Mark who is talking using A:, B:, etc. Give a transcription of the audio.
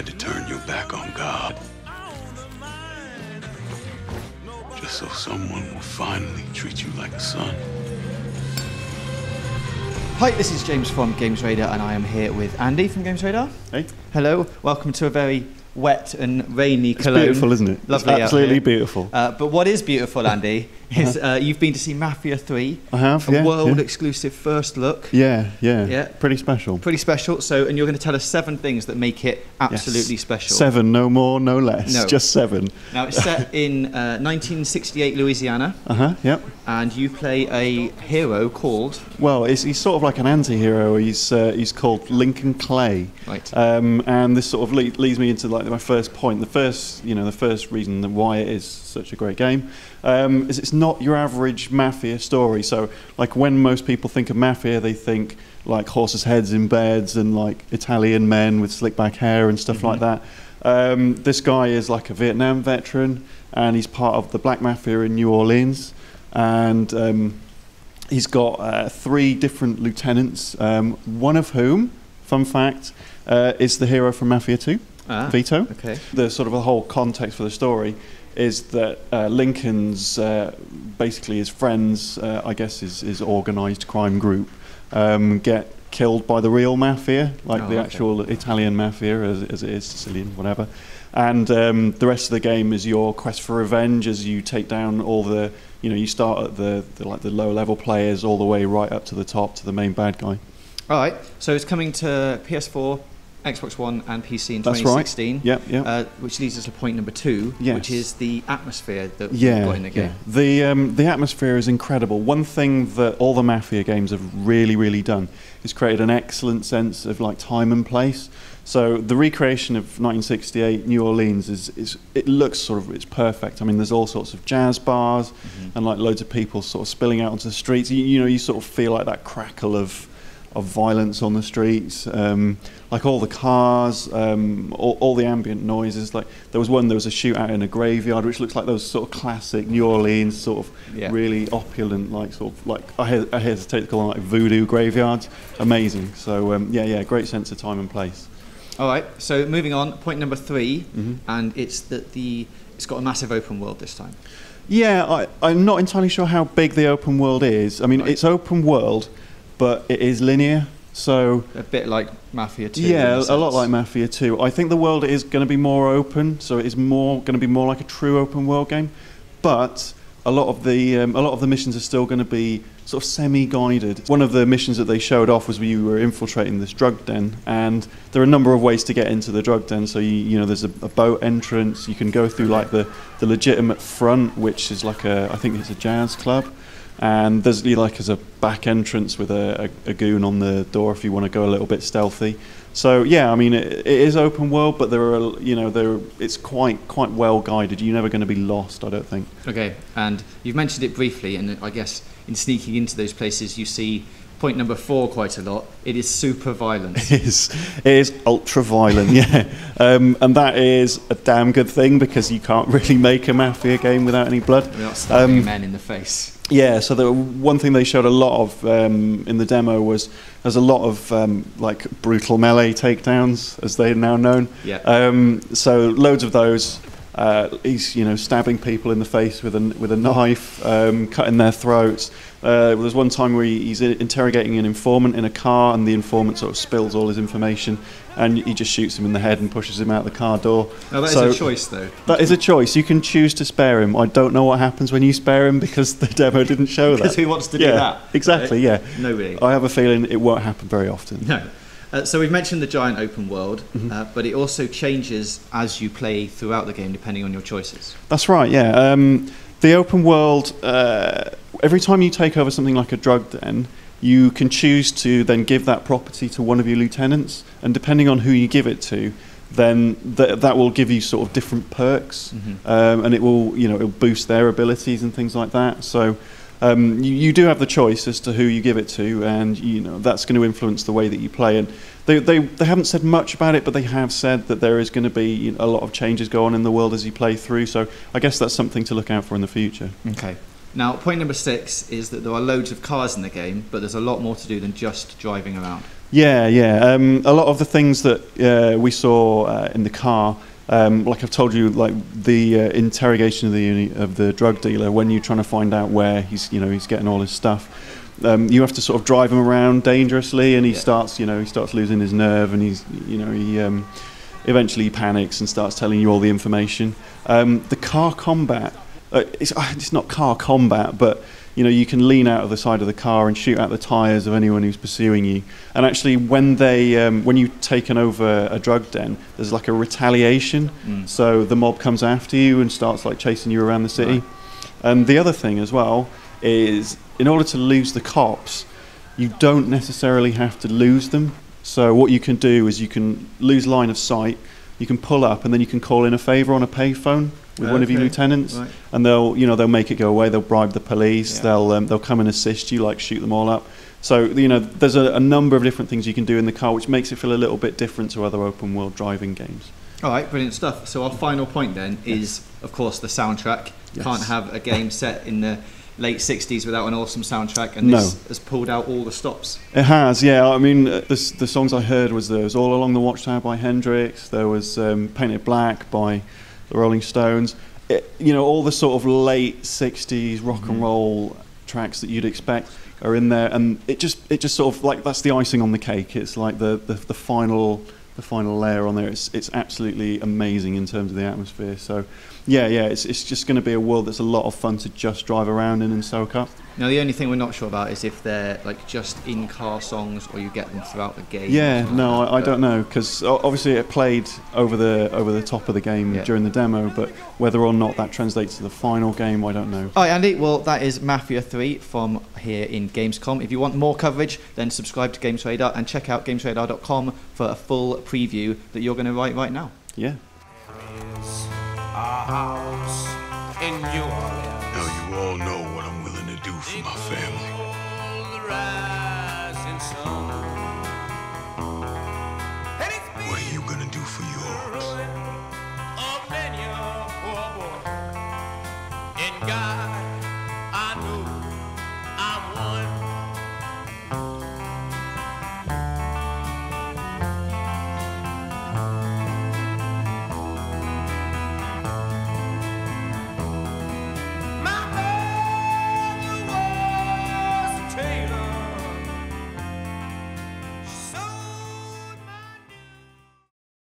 A: had to turn your back on God. Just so someone will finally treat you like a son.
B: Hi, this is James from GamesRadar, and I am here with Andy from GamesRadar.
C: Hey.
B: Hello, welcome to a very wet and rainy Cologne.
C: It's beautiful, isn't it?
B: Lovely,
C: it's absolutely beautiful.
B: But what is beautiful, Andy, is you've been to see Mafia 3.
C: I have,
B: a world exclusive first look.
C: Yeah. Pretty special.
B: Pretty special. So, and you're going to tell us 7 things that make it absolutely special.
C: 7, no more, no less.
B: No.
C: Just 7.
B: Now, it's set in 1968 Louisiana.
C: Yep.
B: And you play a hero called...
C: Well, he's sort of like an anti-hero. He's called Lincoln Clay.
B: Right.
C: And this sort of leads me into like my first point. The first reason why it is such a great game is it's not your average Mafia story. So, like when most people think of Mafia, they think like horses' heads in beds and like Italian men with slick back hair and stuff like that. This guy is like a Vietnam veteran, and he's part of the Black Mafia in New Orleans. And he's got 3 different lieutenants, one of whom, fun fact, is the hero from Mafia 2, Vito.
B: Okay.
C: The sort of the whole context for the story is that Lincoln's, basically his friends, I guess his organised crime group, get killed by the real Mafia, like the actual Italian Mafia, as it is, Sicilian, whatever. And the rest of the game is your quest for revenge as you take down all the, you start at the lower level players all the way right up to the top, to the main bad guy.
B: All right, so it's coming to PS4, Xbox One and PC in
C: That's
B: 2016.
C: Right. Yep.
B: Which leads us to point number 2,
C: yes.
B: which is the atmosphere that we've got in the game.
C: Yeah. The atmosphere is incredible. One thing that all the Mafia games have really done is created an excellent sense of like time and place. So the recreation of 1968 New Orleans it looks it's perfect. I mean, there's all sorts of jazz bars and like loads of people sort of spilling out onto the streets. You sort of feel like that crackle of violence on the streets, like all the cars, all the ambient noises. Like there was a shootout in a graveyard, which looks like those sort of classic New Orleans sort of really opulent, I hesitate to call them like voodoo graveyards. Amazing. So great sense of time and place.
B: All right, so moving on, point number 3, and it's that it's got a massive open world this time. Yeah,
C: I'm not entirely sure how big the open world is. I mean, it's open world, but it is linear, so...
B: A bit like Mafia 2.
C: Yeah, a lot like Mafia 2. I think the world is going to be more open, so it is going to be more like a true open world game, but a lot of the missions are still going to be sort of semi-guided. One of the missions that they showed off was where you were infiltrating this drug den, and there are a number of ways to get into the drug den. So there's a boat entrance. You can go through like the legitimate front, which is like I think it's a jazz club, and there's there's a back entrance with a goon on the door if you want to go a little bit stealthy. So yeah, I mean it is open world, but it's quite well guided. You're never going to be lost, I don't think.
B: Okay, and you've mentioned it briefly, and I guess in sneaking into those places you see point number 4 quite a lot. It is super violent.
C: It is ultra violent, yeah. And that is a damn good thing, because you can't really make a Mafia game without any blood.
B: We're not stabbing men in the face.
C: Yeah, so one thing they showed a lot of in the demo was there's a lot of like brutal melee takedowns, as they're now known.
B: Yeah.
C: So loads of those. He's stabbing people in the face with a knife, cutting their throats. There was one time where he's interrogating an informant in a car, and the informant sort of spills all his information, and he just shoots him in the head and pushes him out the car door.
B: Now that is a choice, though.
C: That is a choice. You can choose to spare him. I don't know what happens when you spare him, because the demo didn't show that.
B: Because who wants to do that?
C: Exactly. Yeah.
B: Nobody.
C: I have a feeling it won't happen very often.
B: No. So we've mentioned the giant open world, but it also changes as you play throughout the game, depending on your choices.
C: That's right, yeah. The open world, every time you take over something like a drug den, you can choose to then give that property to one of your lieutenants, and depending on who you give it to, then that will give you sort of different perks, and it will it'll boost their abilities and things like that. So you do have the choice as to who you give it to, and that's going to influence the way that you play. And they haven't said much about it, but they have said that there is going to be a lot of changes go on in the world as you play through. So I guess that's something to look out for in the future.
B: Okay. Now, point number 6 is that there are loads of cars in the game, but there's a lot more to do than just driving around.
C: Yeah. A lot of the things that we saw in the car, like I've told you, like the interrogation of the drug dealer when you're trying to find out where he's getting all his stuff. You have to sort of drive him around dangerously, and he starts losing his nerve, and he eventually panics and starts telling you all the information. The car combat, it's not car combat, but you can lean out of the side of the car and shoot out the tyres of anyone who's pursuing you. And actually, when you've taken over a drug den, there's like a retaliation. So the mob comes after you and starts like chasing you around the city.
B: Right.
C: And the other thing as well is, in order to lose the cops, you don't necessarily have to lose them. So what you can do is you can lose line of sight, you can pull up, and then you can call in a favour on a payphone with one of your lieutenants,
B: right.
C: and they'll make it go away. They'll bribe the police. They'll come and assist you, like shoot them all up. So there's a number of different things you can do in the car, which makes it feel a little bit different to other open world driving games.
B: All right, brilliant stuff. So our final point then is, of course, the soundtrack. You can't have a game set in the late 60s without an awesome soundtrack, and this has pulled out all the stops.
C: It has, yeah. I mean, the songs I heard was All Along the Watchtower by Hendrix, there was Painted Black by the Rolling Stones, all the sort of late 60s rock and roll tracks that you'd expect are in there, and it just sort of like, that's the icing on the cake. It's like the final layer on there. It's absolutely amazing in terms of the atmosphere. So it's just going to be a world that's a lot of fun to just drive around in and soak up.
B: Now, the only thing we're not sure about is if they're like just in-car songs or you get them throughout the game.
C: Yeah, no, I don't know, because obviously it played over the top of the game during the demo, but whether or not that translates to the final game, I don't know.
B: All right, Andy, well, that is Mafia 3 from here in Gamescom. If you want more coverage, then subscribe to GamesRadar and check out GamesRadar.com for a full preview that you're going to write right now.
C: Yeah.
D: Our house in New Orleans.
A: Now you all know what I'm willing to do for my family. What are you gonna do for yours?
D: God.